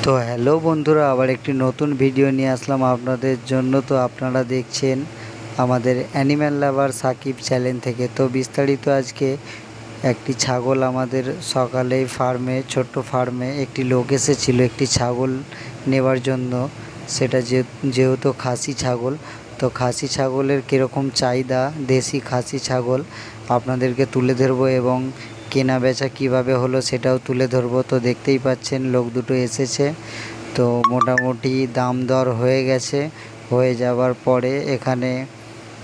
তো হ্যালো বন্ধুরা, আবার একটি নতুন ভিডিও নিয়ে আসলাম আপনাদের জন্য। তো আপনারা দেখছেন আমাদের অ্যানিম্যাল লাভার সাকিব চ্যানেল থেকে। তো বিস্তারিত আজকে একটি ছাগল আমাদের সকালেই ফার্মে, ছোট্ট ফার্মে একটি লোক এসেছিল একটি ছাগল নেবার জন্য। সেটা যেহেতু খাসি ছাগল, তো খাসি ছাগলের কীরকম চাহিদা, দেশি খাসি ছাগল আপনাদেরকে তুলে ধরবো এবং কেনা বেচা কীভাবে হলো সেটাও তুলে ধরবো। তো দেখতেই পাচ্ছেন লোক দুটো এসেছে, তো মোটামুটি দাম দর হয়ে গেছে। হয়ে যাওয়ার পরে এখানে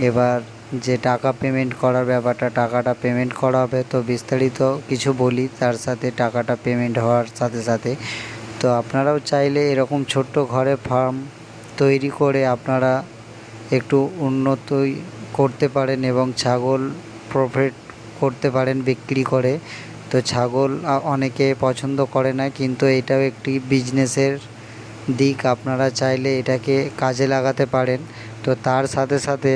এবার যে টাকা পেমেন্ট করার ব্যাপারটা, টাকাটা পেমেন্ট করা হবে। তো বিস্তারিত কিছু বলি তার সাথে, টাকাটা পেমেন্ট হওয়ার সাথে সাথে তো আপনারাও চাইলে এরকম ছোট্ট ঘরে ফার্ম তৈরি করে আপনারা একটু উন্নতি করতে পারেন এবং ছাগল প্রফিট করতে পারেন বিক্রি করে। তো ছাগল অনেকে পছন্দ করে না, কিন্তু এটাও একটি বিজনেসের দিক। আপনারা চাইলে এটাকে কাজে লাগাতে পারেন। তো তার সাথে সাথে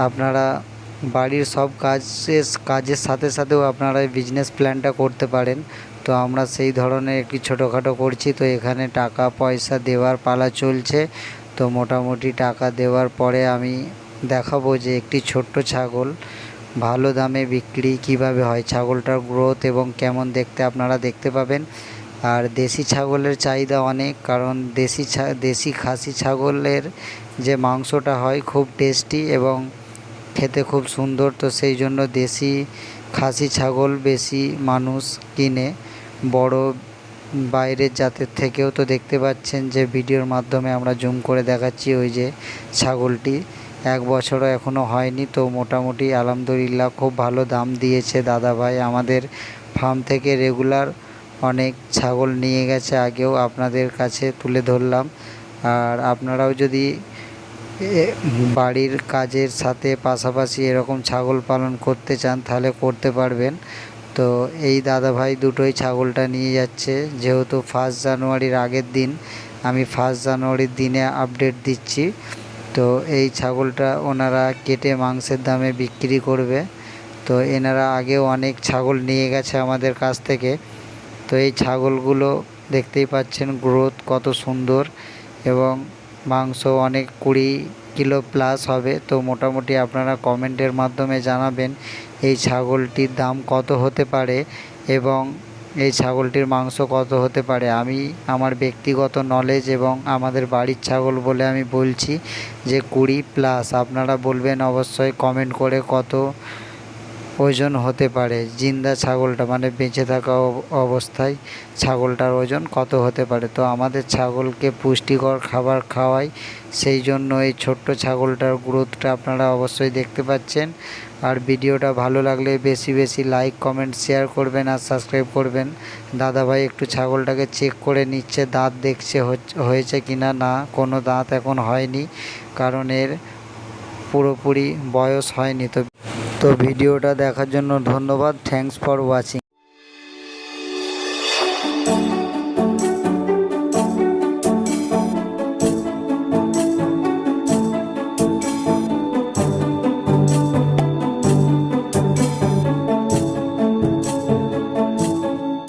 আপনারা বাড়ির সব কাজের সাথে সাথেও আপনারা এই বিজনেস প্ল্যানটা করতে পারেন। তো আমরা সেই ধরনের একটি ছোটোখাটো করছি। তো এখানে টাকা পয়সা দেওয়ার পালা চলছে। তো মোটামুটি টাকা দেওয়ার পরে আমি দেখাবো যে একটি ছোট্ট ছাগল ভালো দামে বিক্রি কিভাবে হয়, ছাগলটার গ্রোথ এবং কেমন দেখতে আপনারা দেখতে পাবেন। আর দেশি ছাগলের চাহিদা অনেক, কারণ দেশি খাসি ছাগলের যে মাংসটা হয় খুব টেস্টি এবং খেতে খুব সুন্দর। তো সেই জন্য দেশি খাসি ছাগল বেশি মানুষ কিনে, বড় বাইরের জাতের থেকেও। তো দেখতে পাচ্ছেন যে ভিডিওর মাধ্যমে আমরা জুম করে দেখাচ্ছি, ওই যে ছাগলটি 1 বছরও এখনও হয়নি। তো মোটামুটি আলহামদুলিল্লাহ খুব ভালো দাম দিয়েছে দাদাভাই। আমাদের ফার্ম থেকে রেগুলার অনেক ছাগল নিয়ে গেছে, আগেও আপনাদের কাছে তুলে ধরলাম। আর আপনারাও যদি বাড়ির কাজের সাথে পাশাপাশি এরকম ছাগল পালন করতে চান তাহলে করতে পারবেন। তো এই দাদাভাই দুটোই ছাগলটা নিয়ে যাচ্ছে, যেহেতু 1 জানুয়ারির আগের দিন, আমি 1 জানুয়ারির দিনে আপডেট দিচ্ছি। তো এই ছাগলটা ওনারা কেটে মাংসের দামে বিক্রি করবে। তো এনারা আগেও অনেক ছাগল নিয়ে গেছে আমাদের কাছ থেকে। তো এই ছাগলগুলো দেখতেই পাচ্ছেন গ্রোথ কত সুন্দর, এবং মাংস অনেক 20 কিলো প্লাস হবে। তো মোটামুটি আপনারা কমেন্টের মাধ্যমে জানাবেন এই ছাগলটির দাম কত হতে পারে এবং এই ছাগলটির মাংস কত হতে পারে। আমি আমার ব্যক্তিগত নলেজ এবং আমাদের বাড়ির ছাগল বলে আমি বলছি যে 20 প্লাস। আপনারা বলবেন অবশ্যই কমেন্ট করে কত ওজন হতে পারে, জিন্দা ছাগলটা মানে বেঁচে থাকা অবস্থায় ছাগলটার ওজন কত হতে পারে। তো আমাদের ছাগলকে পুষ্টিকর খাবার খাওয়াই, সেই জন্য এই ছোট্ট ছাগলটার গ্রোথটা আপনারা অবশ্যই দেখতে পাচ্ছেন। আর ভিডিওটা ভালো লাগলে বেশি বেশি লাইক কমেন্ট শেয়ার করবেন আর সাবস্ক্রাইব করবেন। দাদাভাই একটু ছাগলটাকে চেক করে নিচ্ছে, দাঁত দেখছে হয়েছে কিনা। না, কোনো দাঁত এখন হয়নি, কারণ এর পুরোপুরি বয়স হয়নি। তো ভিডিওটা দেখার জন্য ধন্যবাদ। Thanks for watching.